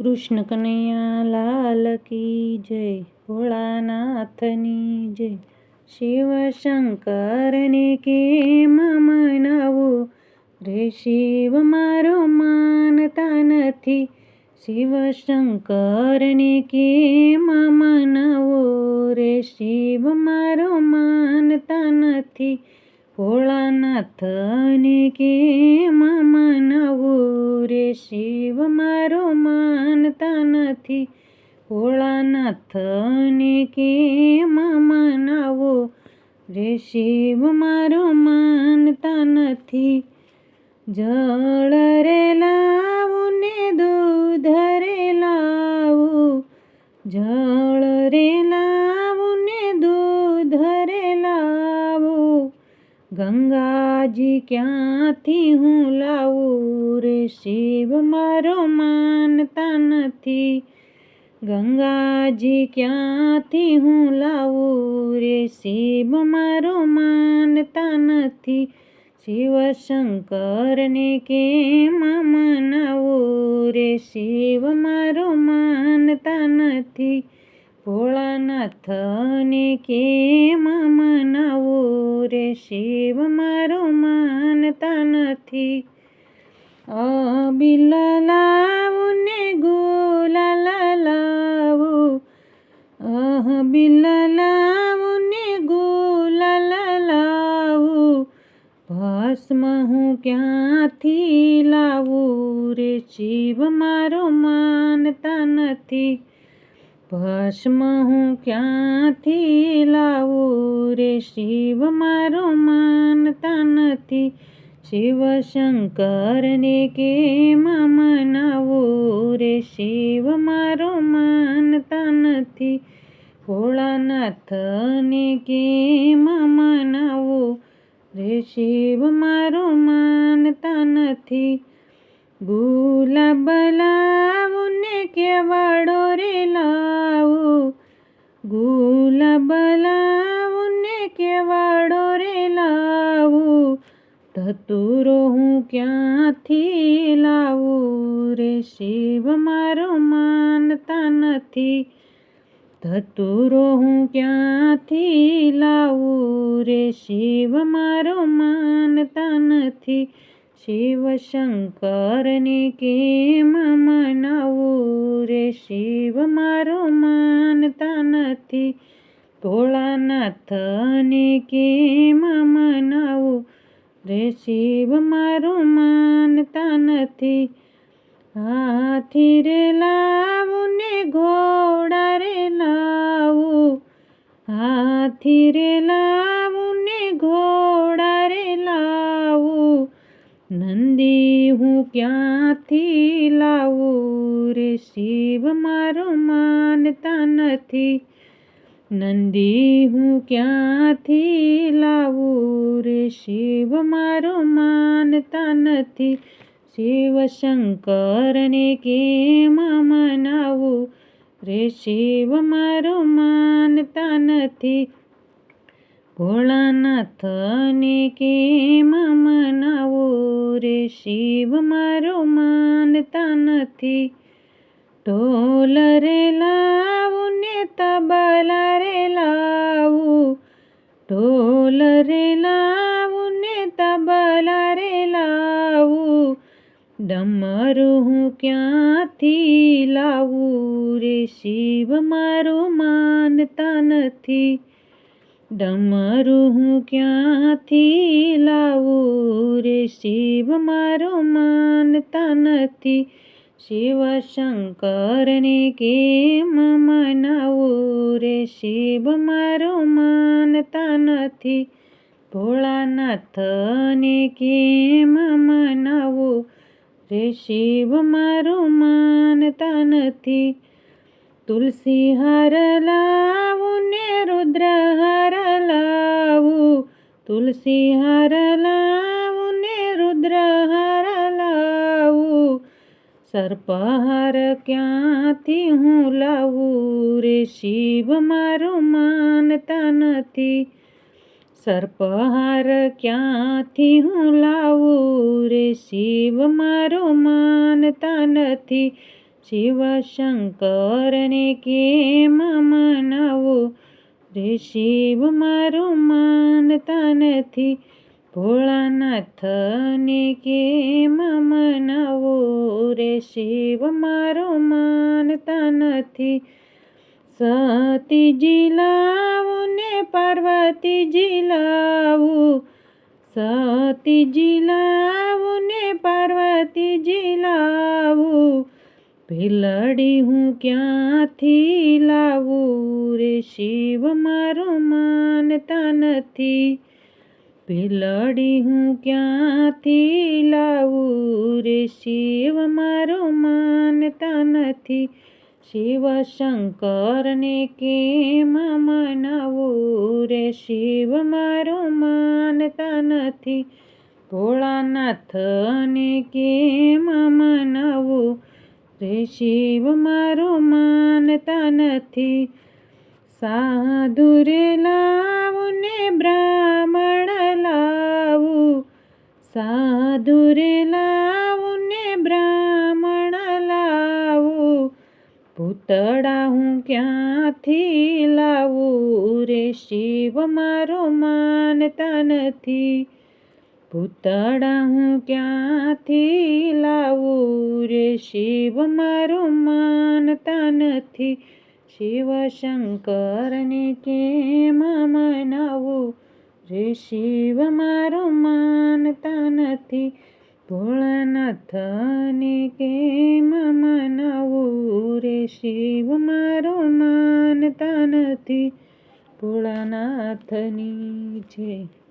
કૃષ્ણ કનૈયા લાલ કી જય, ભોળાનાથની જય. શિવ શંકરને કેમ મનાવું રે શિવ મારો માનતા નથી. શિવ શંકરને કેમ મનાવો રે શિવ મારો માનતા નથી. ભોળાનાથને કેમ મનાવો રે શિવ મારો માનતા નથી. ભોળાનાથને કેમ મનાવો રે શિવ મારો માનતા નથી. જળ રે લાવું ને દૂધ રે લાવું, જળ રે લાવું ને દૂધ રે લાવું, ગંગાજી ક્યાંથી હું લાવું રે શિવ મારો માનતા નથી. ગંગાજી ક્યાંથી હું લાવું રે શિવ મારો માનતા નથી. શિવ શંકરને કેમ મનાવું રે શિવ મારો માનતા નથી. ભોળાનાથને કેમ મનાવું રે શિવ મારો માનતા નથી. અબીલ લાવું ને ગુલાલ લાવું, અબીલ લાવું ને ગુલાલ લાવું, ભસ્મ હું ક્યાંથી લાવું રે શિવ મારો માનતા નથી. ભસ્મ હું ક્યાંથી લાવું રે શિવ મારો માનતા નથી. શિવ શંકરને કેમ મનાવું રે શિવ મારો માનતા નથી. ભોળાનાથને કેમ મનાવું રે શિવ મારો માનતા નથી. ગુલાબ લાવું ને કેવડો રે લાવું, ગુલાબ લાવું ને કેવડો રે લાવું, ધતુરો હું ક્યાંથી લાવું રે શિવ મારો માનતા નથી. ધતુરો હું ક્યાંથી લાવું રે શિવ મારો માનતા નથી. શિવ શંકરને કેમ મનાવું રે શિવ મારો માનતા નથી. ભોળાનાથને કેમ મનાવું રે શિવ મારો માનતા નથી. હાથી રે લાવું ને ઘોડા રે લાવું, હાથી રે લાવું ને ઘોડા રે લાવું, નંદી હું ક્યાંથી લાવું રે શિવ મારો માનતા નથી. નંદી હું ક્યાંથી લાવું રે શિવ મારો માનતા નથી. શિવ શંકરને કેમ મનાવું રે શિવ મારો માનતા નથી. ભોળાનાથને કેમ મનાવું રે શિવ મારો માનતા નથી. ઢોલ રે લાવું ને તબલા રે લાવું, ઢોલ રે લાવું ને તબલા રે લાવું, ડમરું હું ક્યાંથી લાવું રે શિવ મારો માનતા નથી. ડમરું હું ક્યાંથી લાવું રે શિવ મારો માનતા નથી. શિવ શંકરને કેમ મનાવું રે શિવ મારો માનતા નથી. ભોળાનાથને કેમ મનાવું રે શિવ મારો માનતા નથી. તુલસી હાર લાવું ને રુદ્ર હાર લાવું, તુલસી હાર લાવું ને રુદ્ર હાર લાવું, સર્પહાર ક્યાંથી હું લાવું રે શિવ મારો માનતા નથી. સર્પહાર ક્યાંથી હું લાવું રે શિવ મારો માનતા નથી. શિવશંકરને કેમ મનાવું રે શિવ મારું માનતા નથી. ભોળાનાથને કેમ મનાવું રે શિવ મારું માનતા નથી. સતીજી લાવું ને પાર્વતીજી લાવું, સતીજી લાવું ને પાર્વતીજી લાવું, ભીલડી હું ક્યાંથી લાવું રે શિવ મારું માનતા નથી. ભીલડી હું ક્યાંથી લાવું રે શિવ મારું માનતા નથી. શિવશંકરને કેમ મનાવું રે શિવ મારું માનતા નથી. ભોળાનાથને કેમ મનાવું રે શિવ મારું માનતા નથી. સાધુ રે લાવું ને બ્રાહ્મણ લાવું, સાધુ રે લાવું ને બ્રાહ્મણ લાવું, ભૂતળા હું ક્યાંથી લાવું રે શિવ મારું માનતા નથી. ભૂતળા હું ક્યાંથી લાવું રે શિવ મારું માનતા નથી. શિવશંકરને કેમ મનાવું રે શિવ મારું માનતા નથી. ભોળાનાથને કેમ મનાવું રે શિવ મારું માનતા નથી. ભોળાનાથની જય.